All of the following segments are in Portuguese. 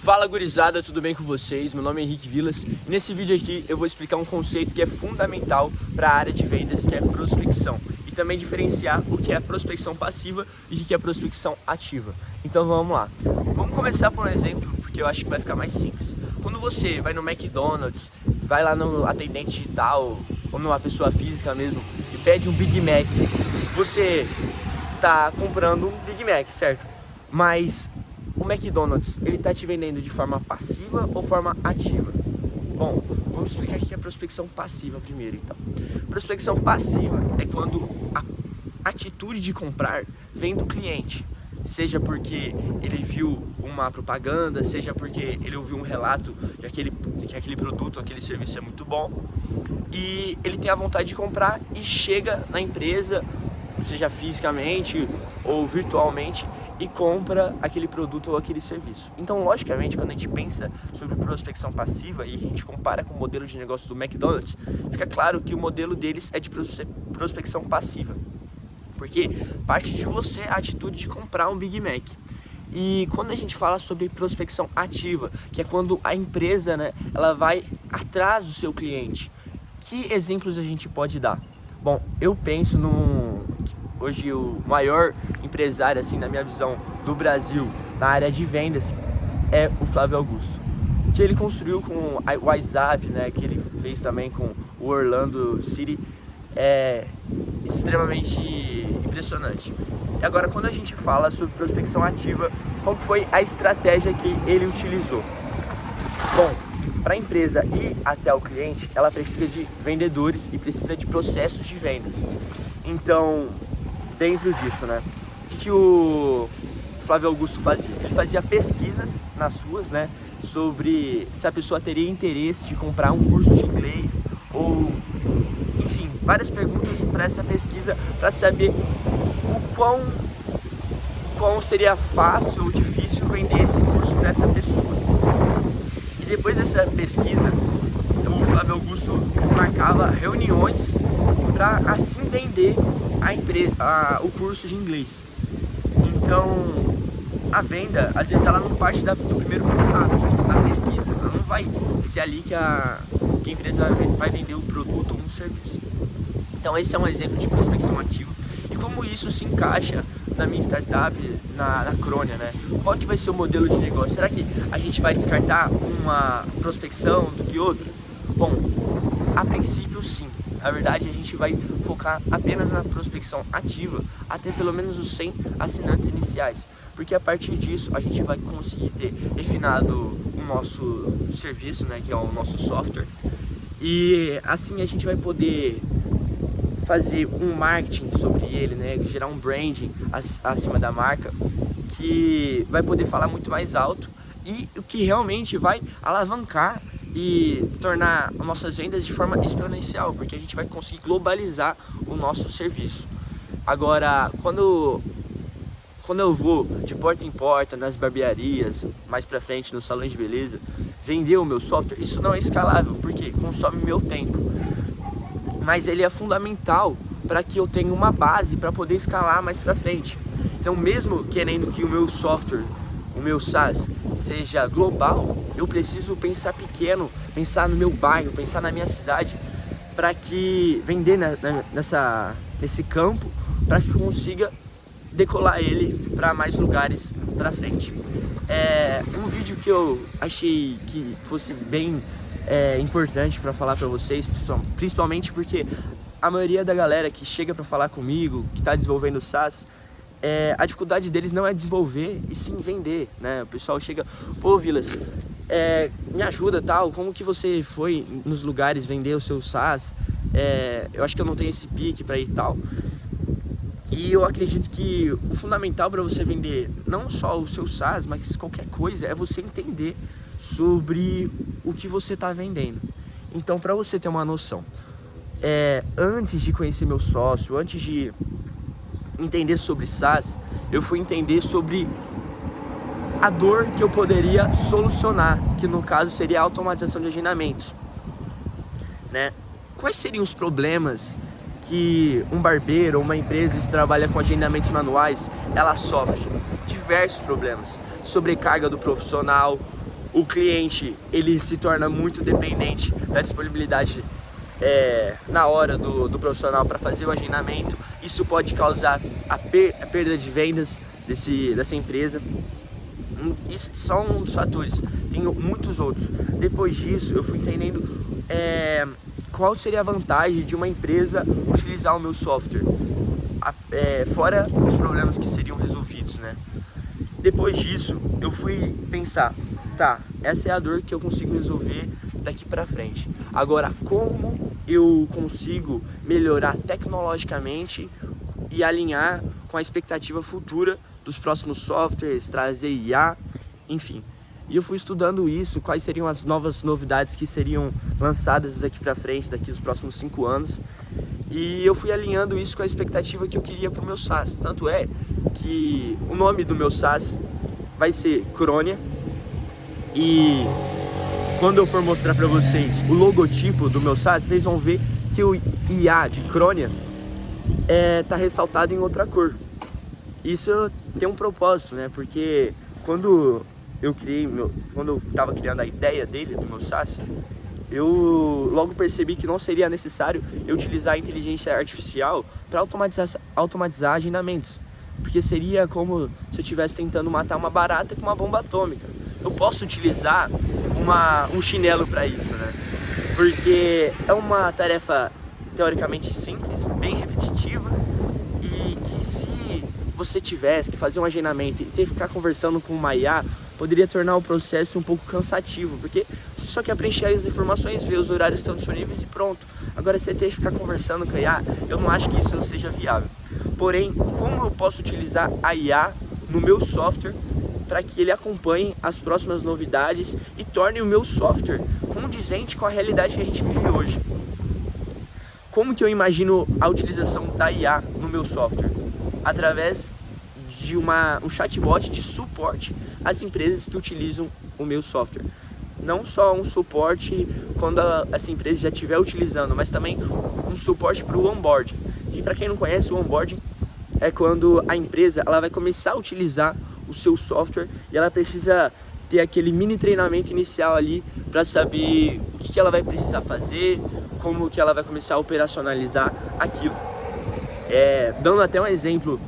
Fala gurizada, tudo bem com vocês? Meu nome é Henrique Vilas e nesse vídeo aqui eu vou explicar um conceito que é fundamental para a área de vendas, que é prospecção, e também diferenciar o que é prospecção passiva e o que é prospecção ativa. Então vamos lá. Vamos começar por um exemplo, porque eu acho que vai ficar mais simples. Quando você vai no McDonald's, vai lá no atendente digital ou numa pessoa física mesmo e pede um Big Mac, você tá comprando um Big Mac, certo? Mas o McDonald's, ele tá te vendendo de forma passiva ou forma ativa? Bom, vamos explicar o que é prospecção passiva primeiro, então. Prospecção passiva é quando a atitude de comprar vem do cliente, seja porque ele viu uma propaganda, seja porque ele ouviu um relato de que aquele produto, aquele serviço é muito bom, e ele tem a vontade de comprar e chega na empresa, seja fisicamente ou virtualmente, e compra aquele produto ou aquele serviço. Então, logicamente, quando a gente pensa sobre prospecção passiva e a gente compara com o modelo de negócio do McDonald's, fica claro que o modelo deles é de prospecção passiva, porque parte de você a atitude de comprar um Big Mac. E quando a gente fala sobre prospecção ativa, que é quando a empresa, ela vai atrás do seu cliente, que exemplos a gente pode dar? Bom, eu penso hoje o maior empresário, assim, na minha visão, do Brasil, na área de vendas, é o Flávio Augusto. O que ele construiu com o WhatsApp, que ele fez também com o Orlando City, é extremamente impressionante. E agora, quando a gente fala sobre prospecção ativa, qual foi a estratégia que ele utilizou? Bom, para a empresa ir até o cliente, ela precisa de vendedores e precisa de processos de vendas. Então, dentro disso, o que o Flávio Augusto fazia? Ele fazia pesquisas nas ruas, sobre se a pessoa teria interesse de comprar um curso de inglês ou, enfim, várias perguntas para essa pesquisa, para saber o quão seria fácil ou difícil vender esse curso para essa pessoa. E depois dessa pesquisa, o Flávio Augusto marcava reuniões para assim vender o curso de inglês. Então, a venda, às vezes, ela não parte do primeiro contato, da pesquisa. Ela não vai ser ali que a empresa vai vender o produto ou um serviço. Então, esse é um exemplo de prospecção ativa. E como isso se encaixa na minha startup, na Crônia, Qual que vai ser o modelo de negócio? Será que a gente vai descartar uma prospecção do que outra? Bom, a princípio, sim. Na verdade, a gente vai focar apenas na prospecção ativa até pelo menos os 100 assinantes iniciais, porque a partir disso a gente vai conseguir ter refinado o nosso serviço, que é o nosso software, e assim a gente vai poder fazer um marketing sobre ele, gerar um branding acima da marca, que vai poder falar muito mais alto e o que realmente vai alavancar e tornar as nossas vendas de forma exponencial, porque a gente vai conseguir globalizar o nosso serviço. Agora, quando eu vou de porta em porta, nas barbearias, mais pra frente nos salões de beleza, vender o meu software, isso não é escalável, porque consome meu tempo. Mas ele é fundamental para que eu tenha uma base para poder escalar mais pra frente. Então, mesmo querendo que o meu software, o meu SaaS, seja global, eu preciso pensar pequeno, pensar no meu bairro, pensar na minha cidade, para que vender nesse campo, para que consiga decolar ele para mais lugares para frente. Um vídeo que eu achei que fosse bem importante para falar para vocês, principalmente porque a maioria da galera que chega para falar comigo, que está desenvolvendo o SaaS, a dificuldade deles não é desenvolver e sim vender, O pessoal chega, pô, Vilas, me ajuda, tal, como que você foi nos lugares vender o seu SaaS? Eu acho que eu não tenho esse pique para ir e tal. E eu acredito que o fundamental para você vender não só o seu SaaS, mas qualquer coisa, é você entender sobre o que você está vendendo. Então, para você ter uma noção, antes de conhecer meu sócio, antes de entender sobre SaaS, eu fui entender sobre a dor que eu poderia solucionar, que no caso seria a automatização de agendamentos, Quais seriam os problemas que um barbeiro ou uma empresa que trabalha com agendamentos manuais, ela sofre? Diversos problemas: sobrecarga do profissional, o cliente ele se torna muito dependente da disponibilidade na hora do profissional para fazer o agendamento. Isso pode causar a perda de vendas dessa empresa. Isso só um dos fatores, tem muitos outros. Depois disso eu fui entendendo qual seria a vantagem de uma empresa utilizar o meu software, fora os problemas que seriam resolvidos, né? Depois disso eu fui pensar, tá, essa é a dor que eu consigo resolver daqui pra frente. Agora, como eu consigo melhorar tecnologicamente e alinhar com a expectativa futura dos próximos softwares, trazer IA, enfim. E eu fui estudando isso, quais seriam as novas novidades que seriam lançadas daqui pra frente, daqui nos próximos 5 anos. E eu fui alinhando isso com a expectativa que eu queria pro meu SaaS. Tanto é que o nome do meu SaaS vai ser Cronia. E quando eu for mostrar pra vocês o logotipo do meu SaaS, vocês vão ver que o IA de Cronia tá ressaltado em outra cor. Isso tem um propósito, né? Porque quando eu tava criando a ideia do meu SaaS, eu logo percebi que não seria necessário eu utilizar a inteligência artificial para automatizar agendamentos. Porque seria como se eu estivesse tentando matar uma barata com uma bomba atômica. Eu posso utilizar um chinelo para isso, né? Porque é uma tarefa teoricamente simples, bem repetitiva, e que se você tivesse que fazer um agendamento e ter que ficar conversando com uma IA, poderia tornar o processo um pouco cansativo, porque você só quer preencher as informações, ver os horários que estão disponíveis e pronto. Agora, você ter que ficar conversando com a IA, eu não acho que isso seja viável. Porém, como eu posso utilizar a IA no meu software para que ele acompanhe as próximas novidades e torne o meu software condizente com a realidade que a gente vive hoje? Como que eu imagino a utilização da IA no meu software? Através de um chatbot de suporte às empresas que utilizam o meu software. Não só um suporte quando essa empresa já estiver utilizando, mas também um suporte para o onboarding. Que, para quem não conhece, o onboarding é quando a empresa ela vai começar a utilizar o seu software e ela precisa ter aquele mini treinamento inicial ali para saber o que ela vai precisar fazer, como que ela vai começar a operacionalizar aquilo. Dando até um exemplo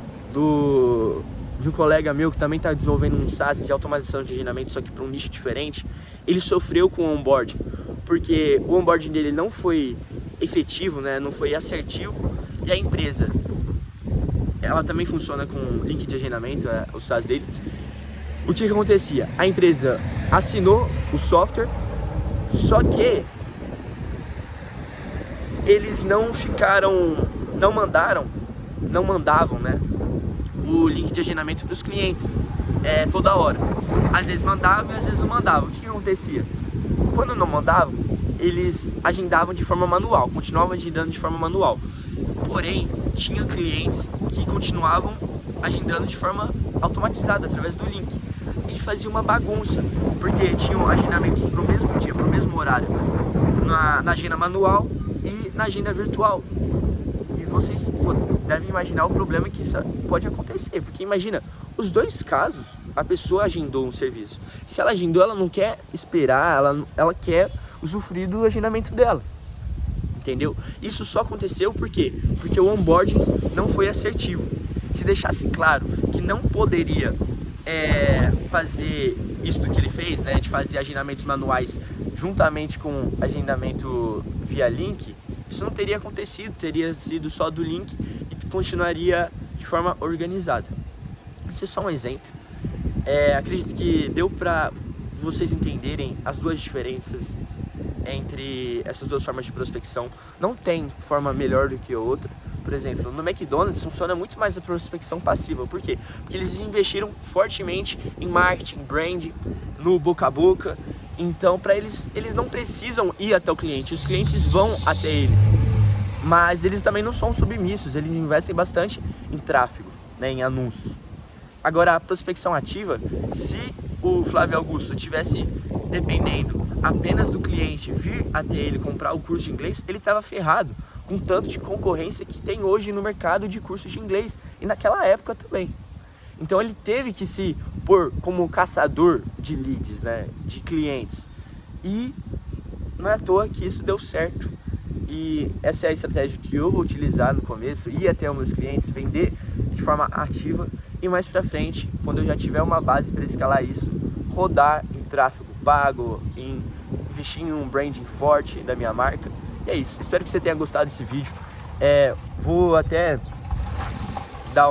de um colega meu que também está desenvolvendo um SaaS de automatização de agendamento, só que para um nicho diferente. Ele sofreu com o onboarding, porque o onboarding dele não foi efetivo, né? Não foi assertivo, e a empresa, ela também funciona com link de agendamento, o SaaS dele. O que acontecia? A empresa assinou o software, só que eles não mandavam, né, o link de agendamento para os clientes toda hora. Às vezes mandavam e às vezes não mandavam. O que acontecia? Quando não mandavam, eles agendavam de forma manual, continuavam agendando de forma manual. Porém, tinha clientes que continuavam agendando de forma automatizada, através do link. E fazia uma bagunça, porque tinham agendamentos para o mesmo dia, para o mesmo horário, na agenda manual e na agenda virtual. E vocês devem imaginar o problema que isso pode acontecer, porque imagina, os dois casos, a pessoa agendou um serviço. Se ela agendou, ela não quer esperar, ela quer usufruir do agendamento dela. Entendeu? Isso só aconteceu por quê? Porque o onboarding não foi assertivo. Se deixasse claro que não poderia fazer isso que ele fez, né, de fazer agendamentos manuais juntamente com agendamento via link, isso não teria acontecido, teria sido só do link e continuaria de forma organizada. Isso é só um exemplo. Acredito que deu para vocês entenderem as duas diferenças entre essas duas formas de prospecção. Não tem forma melhor do que a outra. Por exemplo, no McDonald's funciona muito mais a prospecção passiva. Por quê? Porque eles investiram fortemente em marketing, brand, no boca a boca. Então, para eles não precisam ir até o cliente, os clientes vão até eles. Mas eles também não são submissos, eles investem bastante em tráfego, né, em anúncios. Agora, a prospecção ativa, se o Flávio Augusto tivesse dependendo apenas do cliente vir até ele comprar o curso de inglês, ele estava ferrado com tanto de concorrência que tem hoje no mercado de cursos de inglês e naquela época também. Então ele teve que se como caçador de leads, né, de clientes. E não é à toa que isso deu certo. E essa é a estratégia que eu vou utilizar no começo, ir até os meus clientes, vender de forma ativa e mais pra frente, quando eu já tiver uma base para escalar isso, rodar em tráfego pago, em investir em um branding forte da minha marca. E é isso, espero que você tenha gostado desse vídeo. Vou até dar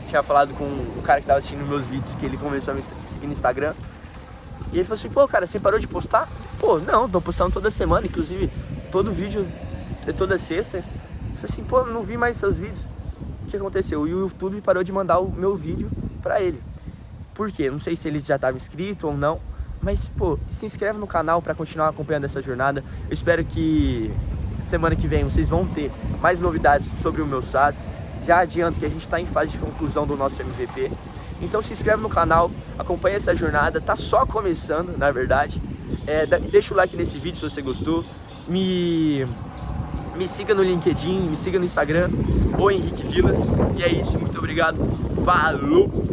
tinha falado com um cara que tava assistindo meus vídeos, que ele começou a me seguir no Instagram. E ele falou assim, pô, cara, você parou de postar? Pô, não, tô postando toda semana, inclusive todo vídeo é toda sexta. Eu falei assim, pô, não vi mais seus vídeos. O que aconteceu? O YouTube parou de mandar o meu vídeo pra ele. Por quê? Não sei se ele já estava inscrito ou não, mas, pô, se inscreve no canal pra continuar acompanhando essa jornada. Eu espero que semana que vem vocês vão ter mais novidades sobre o meu SaaS. Já adianto que a gente está em fase de conclusão do nosso MVP. Então se inscreve no canal, acompanha essa jornada, tá só começando, na verdade. Deixa o like nesse vídeo se você gostou. Me siga no LinkedIn, me siga no Instagram, ou Henrique Vilas. E é isso, muito obrigado. Falou!